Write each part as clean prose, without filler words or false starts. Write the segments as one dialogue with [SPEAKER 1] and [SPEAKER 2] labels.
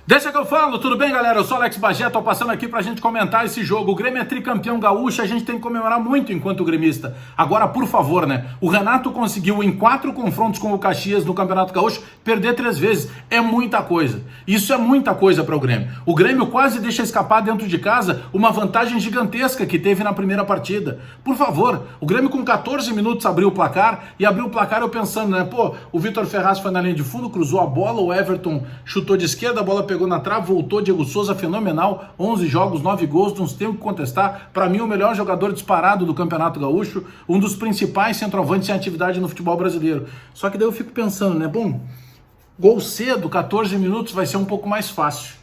[SPEAKER 1] Deixa que eu falo, tudo bem, galera? Eu sou Alex Bagé, tô passando aqui pra gente comentar esse jogo. O Grêmio é tricampeão gaúcho, a gente tem que comemorar muito enquanto gremista. Agora, por favor, né? O Renato conseguiu, em 4 confrontos com o Caxias no Campeonato Gaúcho, perder 3 vezes. É muita coisa. Isso é muita coisa para o Grêmio. O Grêmio quase deixa escapar dentro de casa uma vantagem gigantesca que teve na primeira partida. Por favor, o Grêmio com 14 minutos abriu o placar, e abriu o placar eu pensando, né? Pô, o Vitor Ferraz foi na linha de fundo, cruzou a bola, o Everton chutou de esquerda, a bola pegou na trave, voltou, Diego Souza fenomenal, 11 jogos, 9 gols, não tem o que contestar, para mim o melhor jogador disparado do Campeonato Gaúcho, um dos principais centroavantes em atividade no futebol brasileiro. Só que daí eu fico pensando, né, bom, gol cedo, 14 minutos, vai ser um pouco mais fácil.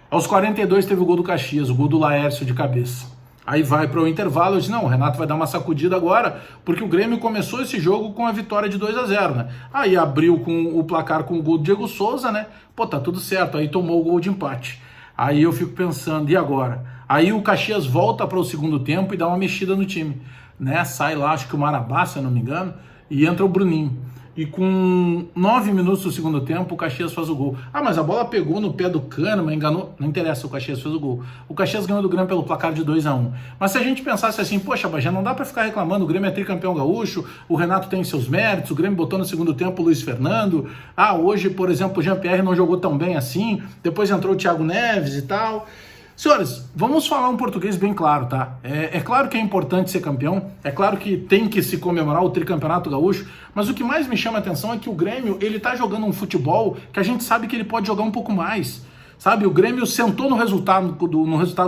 [SPEAKER 1] Aos 42 teve o gol do Caxias, o gol do Laércio de cabeça. Aí vai para o intervalo, eu disse, não, o Renato vai dar uma sacudida agora, porque o Grêmio começou esse jogo com a vitória de 2-0, né? Aí abriu com o placar com o gol do Diego Souza, né? Pô, tá tudo certo, aí tomou o gol de empate. Aí eu fico pensando, e agora? Aí o Caxias volta para o segundo tempo e dá uma mexida no time, né? Sai lá, acho que o Marabá, se eu não me engano, e entra o Bruninho. E com 9 minutos do segundo tempo, o Caxias faz o gol. Ah, mas a bola pegou no pé do Kahneman, enganou. Não interessa, o Caxias fez o gol. O Caxias ganhou do Grêmio pelo placar de 2-1. Mas se a gente pensasse assim, poxa, Bagé, não dá pra ficar reclamando, o Grêmio é tricampeão gaúcho, o Renato tem seus méritos, o Grêmio botou no segundo tempo o Luiz Fernando. Ah, hoje, por exemplo, o Jean-Pierre não jogou tão bem assim, depois entrou o Thiago Neves e tal. Senhores, vamos falar um português bem claro, tá? É claro que é importante ser campeão, é claro que tem que se comemorar o tricampeonato gaúcho, mas o que mais me chama a atenção é que o Grêmio, ele tá jogando um futebol que a gente sabe que ele pode jogar um pouco mais, sabe? O Grêmio sentou no resultado,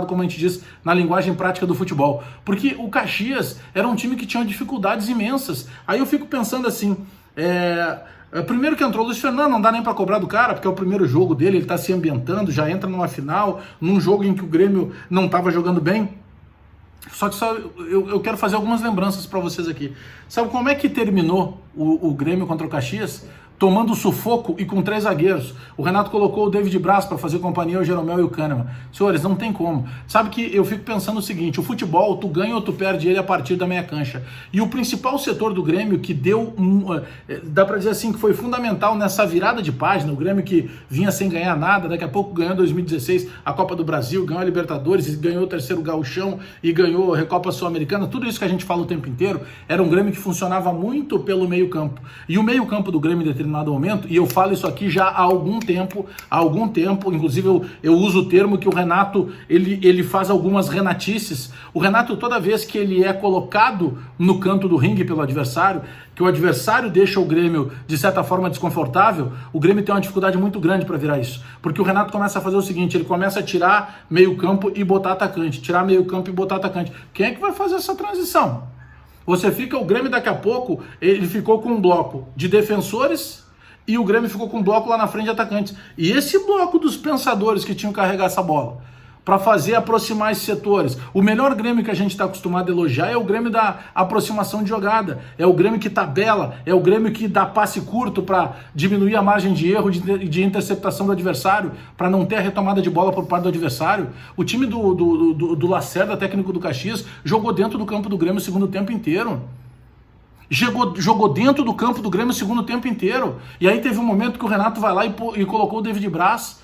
[SPEAKER 1] como a gente diz, na linguagem prática do futebol, porque o Caxias era um time que tinha dificuldades imensas. Aí eu fico pensando assim, primeiro que entrou o Luiz Fernando, não dá nem pra cobrar do cara, porque é o primeiro jogo dele, ele tá se ambientando, já entra numa final, num jogo em que o Grêmio não tava jogando bem. Só que eu quero fazer algumas lembranças pra vocês aqui. Sabe como é que terminou o Grêmio contra o Caxias? Tomando sufoco e com 3 zagueiros. O Renato colocou o David Braz para fazer companhia ao Jeromel e o Kahneman. Senhores, não tem como. Sabe que eu fico pensando o seguinte, o futebol, tu ganha ou tu perde ele a partir da meia cancha. E o principal setor do Grêmio que deu, dá para dizer assim, que foi fundamental nessa virada de página, o Grêmio que vinha sem ganhar nada, daqui a pouco ganhou em 2016 a Copa do Brasil, ganhou a Libertadores, ganhou o 3º Gauchão e ganhou a Recopa Sul-Americana, tudo isso que a gente fala o tempo inteiro, era um Grêmio que funcionava muito pelo meio campo. E o meio campo do Grêmio determinado momento, e eu falo isso aqui já há algum tempo, inclusive eu uso o termo que o Renato, ele faz algumas renatices. O Renato, toda vez que ele é colocado no canto do ringue pelo adversário, que o adversário deixa o Grêmio de certa forma desconfortável, o Grêmio tem uma dificuldade muito grande para virar isso, porque o Renato começa a fazer o seguinte, ele começa a tirar meio campo e botar atacante, tirar meio campo e botar atacante. Quem é que vai fazer essa transição? Você fica, o Grêmio daqui a pouco, ele ficou com um bloco de defensores e o Grêmio ficou com um bloco lá na frente de atacantes. E esse bloco dos pensadores que tinham que carregar essa bola, para fazer aproximar esses setores. O melhor Grêmio que a gente está acostumado a elogiar é o Grêmio da aproximação de jogada, é o Grêmio que tabela, é o Grêmio que dá passe curto para diminuir a margem de erro de interceptação do adversário, para não ter a retomada de bola por parte do adversário. O time do Lacerda, técnico do Caxias, jogou dentro do campo do Grêmio o segundo tempo inteiro. Jogou dentro do campo do Grêmio o segundo tempo inteiro. E aí teve um momento que o Renato vai lá e colocou o David Braz,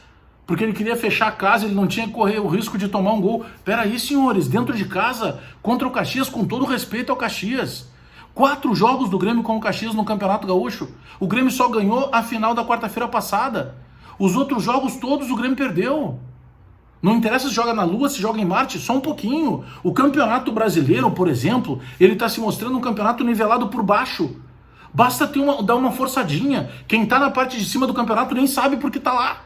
[SPEAKER 1] porque ele queria fechar a casa, ele não tinha que correr o risco de tomar um gol. Peraí, senhores, dentro de casa, contra o Caxias, com todo respeito ao Caxias. 4 jogos do Grêmio com o Caxias no Campeonato Gaúcho. O Grêmio só ganhou a final da quarta-feira passada. Os outros jogos todos o Grêmio perdeu. Não interessa se joga na Lua, se joga em Marte, só um pouquinho. O Campeonato Brasileiro, por exemplo, ele está se mostrando um campeonato nivelado por baixo. Basta dar uma forçadinha. Quem está na parte de cima do campeonato nem sabe porque está lá.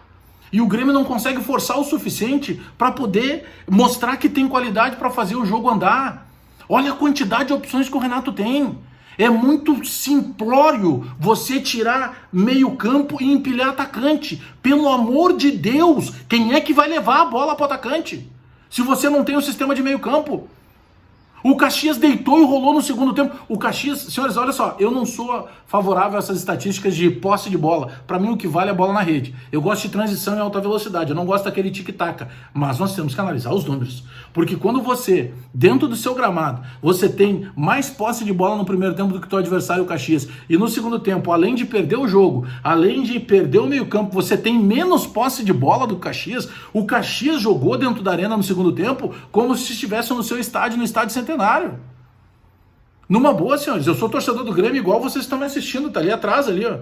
[SPEAKER 1] E o Grêmio não consegue forçar o suficiente para poder mostrar que tem qualidade para fazer o jogo andar. Olha a quantidade de opções que o Renato tem. É muito simplório você tirar meio campo e empilhar atacante. Pelo amor de Deus, quem é que vai levar a bola para o atacante? Se você não tem o sistema de meio campo. O Caxias deitou e rolou no segundo tempo. O Caxias, senhores, olha só, eu não sou favorável a essas estatísticas de posse de bola. Para mim o que vale é a bola na rede. Eu gosto de transição em alta velocidade, eu não gosto daquele tic-tac. Mas nós temos que analisar os números. Porque quando você, dentro do seu gramado, você tem mais posse de bola no primeiro tempo do que o teu adversário, o Caxias, e no segundo tempo, além de perder o jogo, além de perder o meio-campo, você tem menos posse de bola do Caxias. O Caxias jogou dentro da arena no segundo tempo como se estivesse no seu estádio, no estádio Centenário. Numa boa, senhores, eu sou torcedor do Grêmio igual vocês estão me assistindo, tá ali atrás, ali, ó.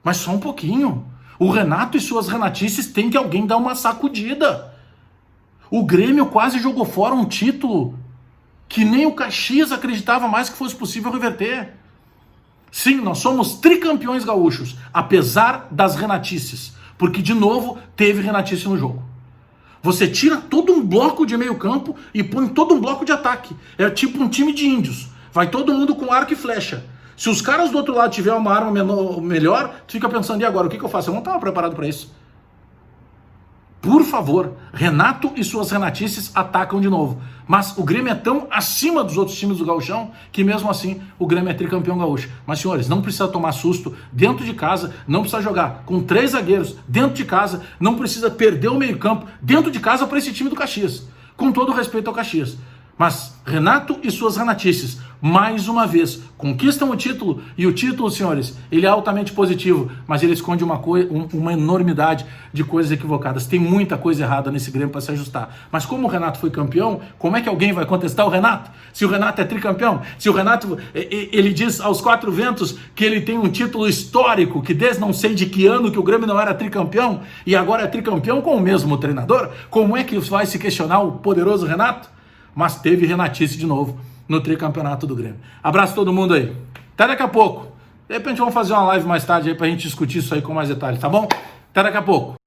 [SPEAKER 1] Mas só um pouquinho. O Renato e suas renatices tem que alguém dar uma sacudida. O Grêmio quase jogou fora um título que nem o Caxias acreditava mais que fosse possível reverter. Sim, nós somos tricampeões gaúchos, apesar das renatices. Porque, de novo, teve renatice no jogo. Você tira todo um bloco de meio campo e põe todo um bloco de ataque. É tipo um time de índios. Vai todo mundo com arco e flecha. Se os caras do outro lado tiverem uma arma melhor, tu fica pensando, e agora, o que eu faço? Eu não estava preparado para isso. Por favor, Renato e suas renatices atacam de novo. Mas o Grêmio é tão acima dos outros times do Gauchão que mesmo assim o Grêmio é tricampeão gaúcho. Mas, senhores, não precisa tomar susto dentro de casa, não precisa jogar com 3 zagueiros dentro de casa, não precisa perder o meio-campo dentro de casa para esse time do Caxias. Com todo o respeito ao Caxias. Mas Renato e suas renatices, mais uma vez, conquistam o título, e o título, senhores, ele é altamente positivo, mas ele esconde uma enormidade de coisas equivocadas. Tem muita coisa errada nesse Grêmio para se ajustar. Mas como o Renato foi campeão, como é que alguém vai contestar o Renato? Se o Renato é tricampeão, se o Renato, ele diz aos 4 ventos que ele tem um título histórico, que desde não sei de que ano que o Grêmio não era tricampeão, e agora é tricampeão com o mesmo treinador, como é que vai se questionar o poderoso Renato? Mas teve renatice de novo no tricampeonato do Grêmio. Abraço a todo mundo aí. Até daqui a pouco. De repente vamos fazer uma live mais tarde aí pra gente discutir isso aí com mais detalhes, tá bom? Até daqui a pouco.